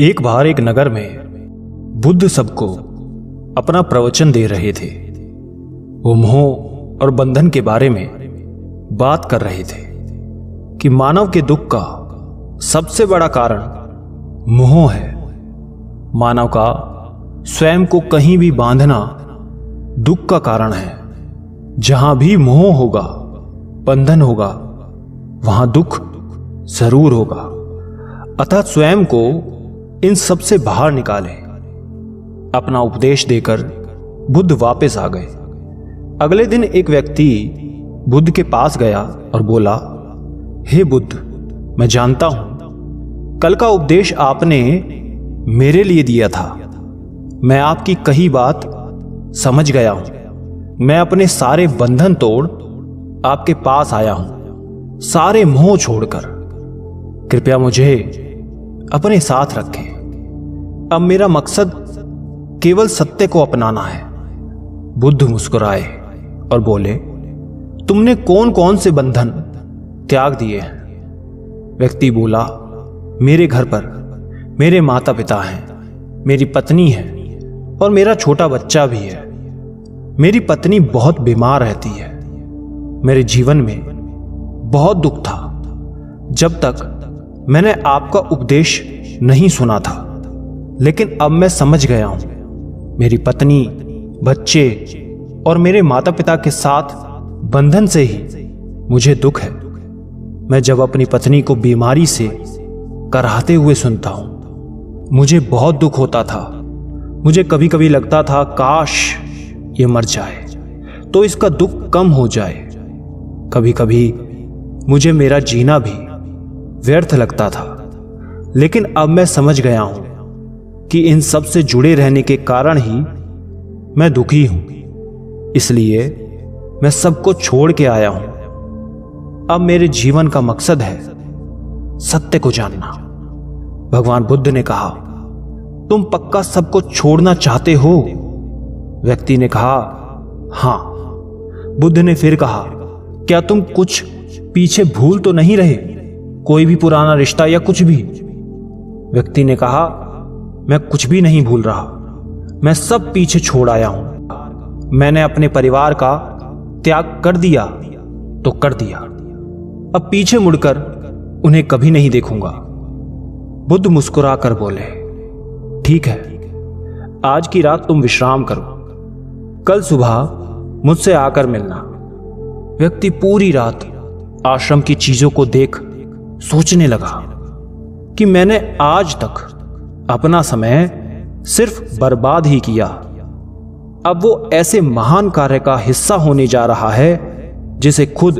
एक बार एक नगर में बुद्ध सबको अपना प्रवचन दे रहे थे। वो मोह और बंधन के बारे में बात कर रहे थे कि मानव के दुख का सबसे बड़ा कारण मोह है। मानव का स्वयं को कहीं भी बांधना दुख का कारण है। जहां भी मोह होगा, बंधन होगा, वहां दुख जरूर होगा। अतः स्वयं को इन सब से बाहर निकाले। अपना उपदेश देकर बुद्ध वापस आ गए। अगले दिन एक व्यक्ति बुद्ध के पास गया और बोला, हे बुद्ध, मैं जानता हूं कल का उपदेश आपने मेरे लिए दिया था। मैं आपकी कही बात समझ गया हूं। मैं अपने सारे बंधन तोड़ आपके पास आया हूं, सारे मोह छोड़कर। कृपया मुझे अपने साथ रखें। अब मेरा मकसद केवल सत्य को अपनाना है। बुद्ध मुस्कुराए और बोले, तुमने कौन कौन से बंधन त्याग दिए हैं? व्यक्ति बोला, मेरे घर पर मेरे माता पिता हैं, मेरी पत्नी है और मेरा छोटा बच्चा भी है। मेरी पत्नी बहुत बीमार रहती है। मेरे जीवन में बहुत दुख था जब तक मैंने आपका उपदेश नहीं सुना था, लेकिन अब मैं समझ गया हूं। मेरी पत्नी, बच्चे और मेरे माता पिता के साथ बंधन से ही मुझे दुख है। मैं जब अपनी पत्नी को बीमारी से कराहते हुए सुनता हूं, मुझे बहुत दुख होता था। मुझे कभी कभी लगता था काश ये मर जाए तो इसका दुख कम हो जाए। कभी कभी मुझे मेरा जीना भी व्यर्थ लगता था, लेकिन अब मैं समझ गया हूं कि इन सब से जुड़े रहने के कारण ही मैं दुखी हूं। इसलिए मैं सबको छोड़ के आया हूं। अब मेरे जीवन का मकसद है सत्य को जानना। भगवान बुद्ध ने कहा, तुम पक्का सबको छोड़ना चाहते हो? व्यक्ति ने कहा, हां। बुद्ध ने फिर कहा, क्या तुम कुछ पीछे भूल तो नहीं रहे? कोई भी पुराना रिश्ता या कुछ भी? व्यक्ति ने कहा, मैं कुछ भी नहीं भूल रहा। मैं सब पीछे छोड़ आया हूं। मैंने अपने परिवार का त्याग कर दिया तो कर दिया। अब पीछे मुड़कर उन्हें कभी नहीं देखूंगा। बुद्ध मुस्कुराकर बोले, ठीक है, आज की रात तुम विश्राम करो। कल सुबह मुझसे आकर मिलना। व्यक्ति पूरी रात आश्रम की चीजों को देख सोचने लगा कि मैंने आज तक अपना समय सिर्फ बर्बाद ही किया। अब वो ऐसे महान कार्य का हिस्सा होने जा रहा है जिसे खुद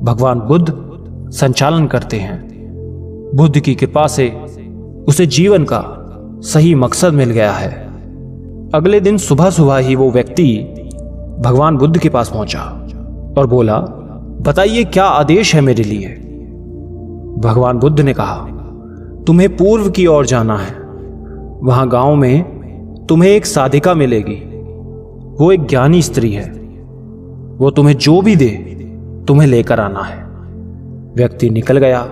भगवान बुद्ध संचालन करते हैं। बुद्ध की कृपा से उसे जीवन का सही मकसद मिल गया है। अगले दिन सुबह सुबह ही वो व्यक्ति भगवान बुद्ध के पास पहुंचा और बोला, बताइए क्या आदेश है मेरे लिए? भगवान बुद्ध ने कहा, तुम्हें पूर्व की ओर जाना है। वहां गांव में तुम्हें एक साधिका मिलेगी। वो एक ज्ञानी स्त्री है। वो तुम्हें जो भी दे तुम्हें लेकर आना है। व्यक्ति निकल गया।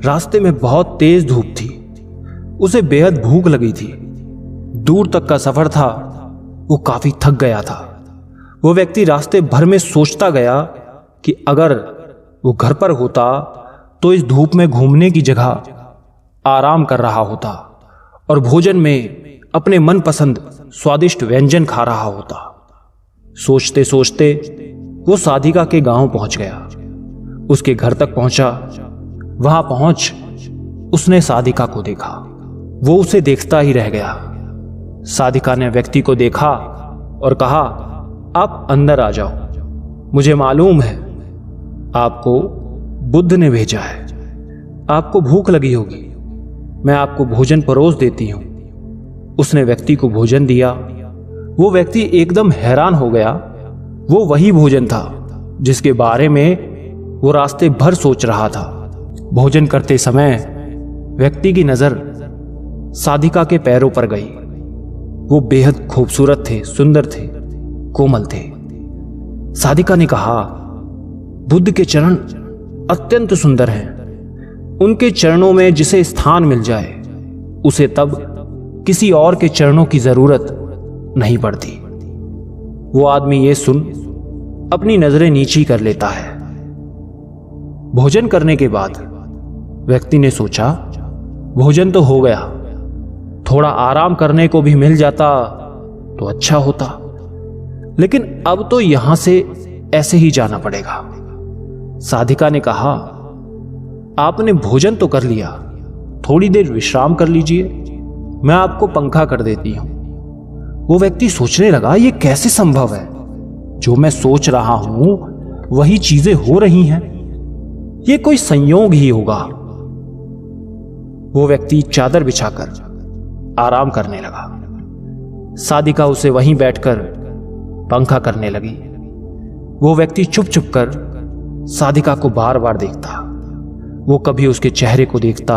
रास्ते में बहुत तेज धूप थी। उसे बेहद भूख लगी थी। दूर तक का सफर था। वो काफी थक गया था। वो व्यक्ति रास्ते भर में सोचता गया कि अगर वो घर पर होता तो इस धूप में घूमने की जगह आराम कर रहा होता और भोजन में अपने मनपसंद स्वादिष्ट व्यंजन खा रहा होता। सोचते सोचते वो साधिका के गांव पहुंच गया। उसके घर तक पहुंचा। वहां पहुंच उसने साधिका को देखा। वो उसे देखता ही रह गया। साधिका ने व्यक्ति को देखा और कहा, आप अंदर आ जाओ। मुझे मालूम है आपको बुद्ध ने भेजा है। आपको भूख लगी होगी। मैं आपको भोजन परोस देती हूं। उसने व्यक्ति को भोजन दिया। वो व्यक्ति एकदम हैरान हो गया। वो वही भोजन था जिसके बारे में वो रास्ते भर सोच रहा था। भोजन करते समय व्यक्ति की नजर साधिका के पैरों पर गई। वो बेहद खूबसूरत थे, सुंदर थे, कोमल थे। साधिका ने कहा, बुद्ध के चरण अत्यंत सुंदर हैं। उनके चरणों में जिसे स्थान मिल जाए उसे तब किसी और के चरणों की जरूरत नहीं पड़ती। वो आदमी ये सुन अपनी नजरें नीची कर लेता है। भोजन करने के बाद व्यक्ति ने सोचा, भोजन तो हो गया, थोड़ा आराम करने को भी मिल जाता तो अच्छा होता, लेकिन अब तो यहां से ऐसे ही जाना पड़ेगा। साधिका ने कहा, आपने भोजन तो कर लिया, थोड़ी देर विश्राम कर लीजिए, मैं आपको पंखा कर देती हूं। वो व्यक्ति सोचने लगा, यह कैसे संभव है? जो मैं सोच रहा हूं वही चीजें हो रही हैं, यह कोई संयोग ही होगा। वो व्यक्ति चादर बिछाकर आराम करने लगा। साधिका उसे वहीं बैठकर पंखा करने लगी। वो व्यक्ति चुप चुप कर साधिका को बार बार देखता। वो कभी उसके चेहरे को देखता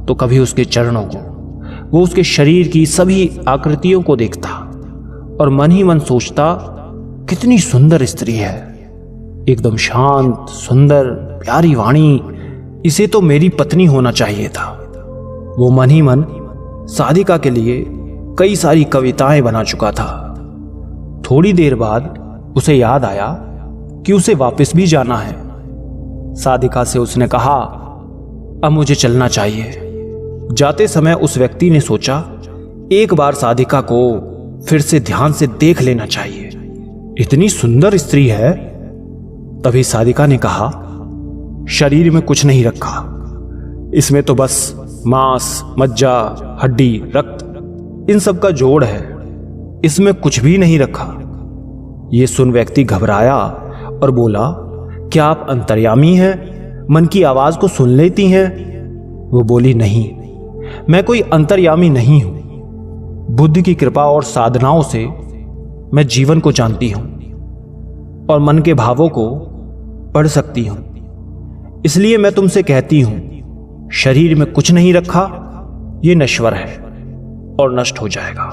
तो कभी उसके चरणों को। वो उसके शरीर की सभी आकृतियों को देखता और मन ही मन सोचता, कितनी सुंदर स्त्री है, एकदम शांत, सुंदर, प्यारी वाणी, इसे तो मेरी पत्नी होना चाहिए था। वो मन ही मन साधिका के लिए कई सारी कविताएं बना चुका था। थोड़ी देर बाद उसे याद आया कि उसे वापस भी जाना है। साधिका से उसने कहा, अब मुझे चलना चाहिए। जाते समय उस व्यक्ति ने सोचा, एक बार साधिका को फिर से ध्यान से देख लेना चाहिए, इतनी सुंदर स्त्री है। तभी साधिका ने कहा, शरीर में कुछ नहीं रखा, इसमें तो बस मांस, मज्जा, हड्डी, रक्त, इन सब का जोड़ है, इसमें कुछ भी नहीं रखा। यह सुन व्यक्ति घबराया और बोला, क्या आप अंतर्यामी हैं? मन की आवाज को सुन लेती हैं? वो बोली, नहीं, मैं कोई अंतर्यामी नहीं हूं। बुद्ध की कृपा और साधनाओं से मैं जीवन को जानती हूं और मन के भावों को पढ़ सकती हूं। इसलिए मैं तुमसे कहती हूं, शरीर में कुछ नहीं रखा, यह नश्वर है और नष्ट हो जाएगा।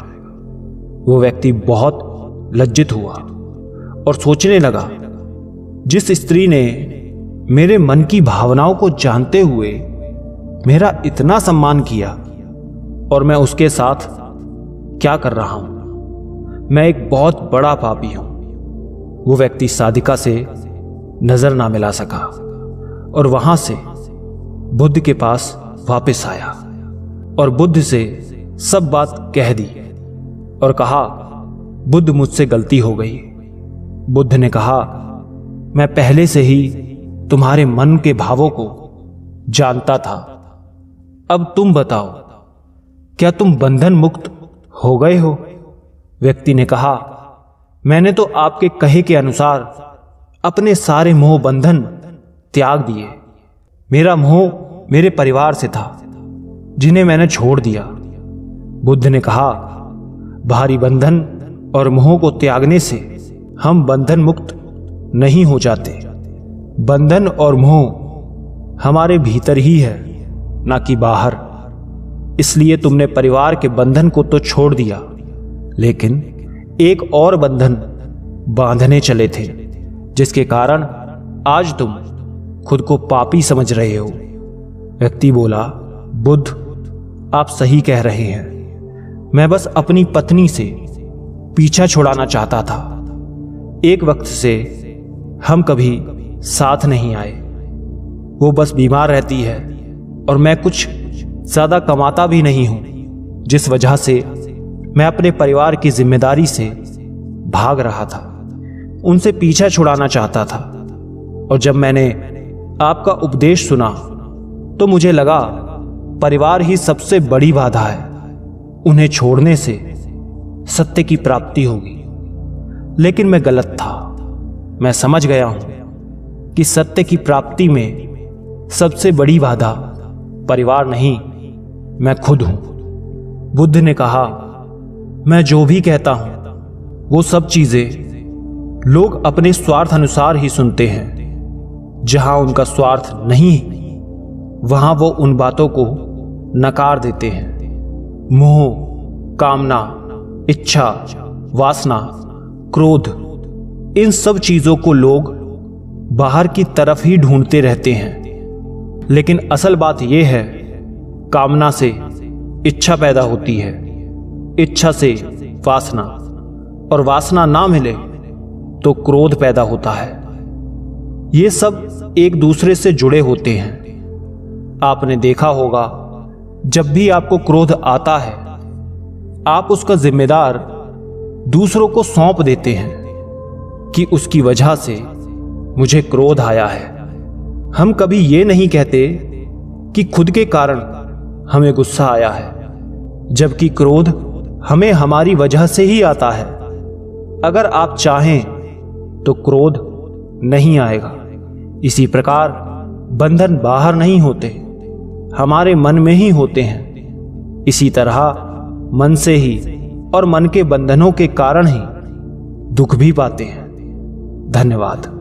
वो व्यक्ति बहुत लज्जित हुआ और सोचने लगा, जिस स्त्री ने मेरे मन की भावनाओं को जानते हुए मेरा इतना सम्मान किया और मैं उसके साथ क्या कर रहा हूं, मैं एक बहुत बड़ा पापी हूं। वो व्यक्ति साधिका से नजर ना मिला सका और वहां से बुद्ध के पास वापस आया और बुद्ध से सब बात कह दी और कहा, बुद्ध, मुझसे गलती हो गई। बुद्ध ने कहा, मैं पहले से ही तुम्हारे मन के भावों को जानता था। अब तुम बताओ, क्या तुम बंधन मुक्त हो गए हो? व्यक्ति ने कहा, मैंने तो आपके कहे के अनुसार अपने सारे मोह बंधन त्याग दिए। मेरा मोह मेरे परिवार से था, जिन्हें मैंने छोड़ दिया। बुद्ध ने कहा, भारी बंधन और मोह को त्यागने से हम बंधन मुक्त नहीं हो जाते। बंधन और मोह हमारे भीतर ही है, ना कि बाहर। इसलिए तुमने परिवार के बंधन को तो छोड़ दिया, लेकिन एक और बंधन बांधने चले थे, जिसके कारण आज तुम खुद को पापी समझ रहे हो। व्यक्ति बोला, बुद्ध, आप सही कह रहे हैं। मैं बस अपनी पत्नी से पीछा छुड़ाना चाहता था। एक वक्त से हम कभी साथ नहीं आए। वो बस बीमार रहती है और मैं कुछ ज्यादा कमाता भी नहीं हूं, जिस वजह से मैं अपने परिवार की जिम्मेदारी से भाग रहा था। उनसे पीछा छुड़ाना चाहता था और जब मैंने आपका उपदेश सुना तो मुझे लगा परिवार ही सबसे बड़ी बाधा है। उन्हें छोड़ने से सत्य की प्राप्ति होगी, लेकिन मैं गलत था। मैं समझ गया हूं कि सत्य की प्राप्ति में सबसे बड़ी बाधा परिवार नहीं, मैं खुद हूं। बुद्ध ने कहा, मैं जो भी कहता हूं वो सब चीजें लोग अपने स्वार्थ अनुसार ही सुनते हैं। जहां उनका स्वार्थ नहीं, वहां वो उन बातों को नकार देते हैं। मोह, कामना, इच्छा, वासना, क्रोध, इन सब चीजों को लोग बाहर की तरफ ही ढूंढते रहते हैं, लेकिन असल बात यह है, कामना से इच्छा पैदा होती है, इच्छा से वासना, और वासना ना मिले तो क्रोध पैदा होता है। ये सब एक दूसरे से जुड़े होते हैं। आपने देखा होगा, जब भी आपको क्रोध आता है, आप उसका जिम्मेदार दूसरों को सौंप देते हैं कि उसकी वजह से मुझे क्रोध आया है। हम कभी ये नहीं कहते कि खुद के कारण हमें गुस्सा आया है, जबकि क्रोध हमें हमारी वजह से ही आता है। अगर आप चाहें तो क्रोध नहीं आएगा। इसी प्रकार बंधन बाहर नहीं होते, हमारे मन में ही होते हैं। इसी तरह मन से ही और मन के बंधनों के कारण ही दुख भी पाते हैं। धन्यवाद।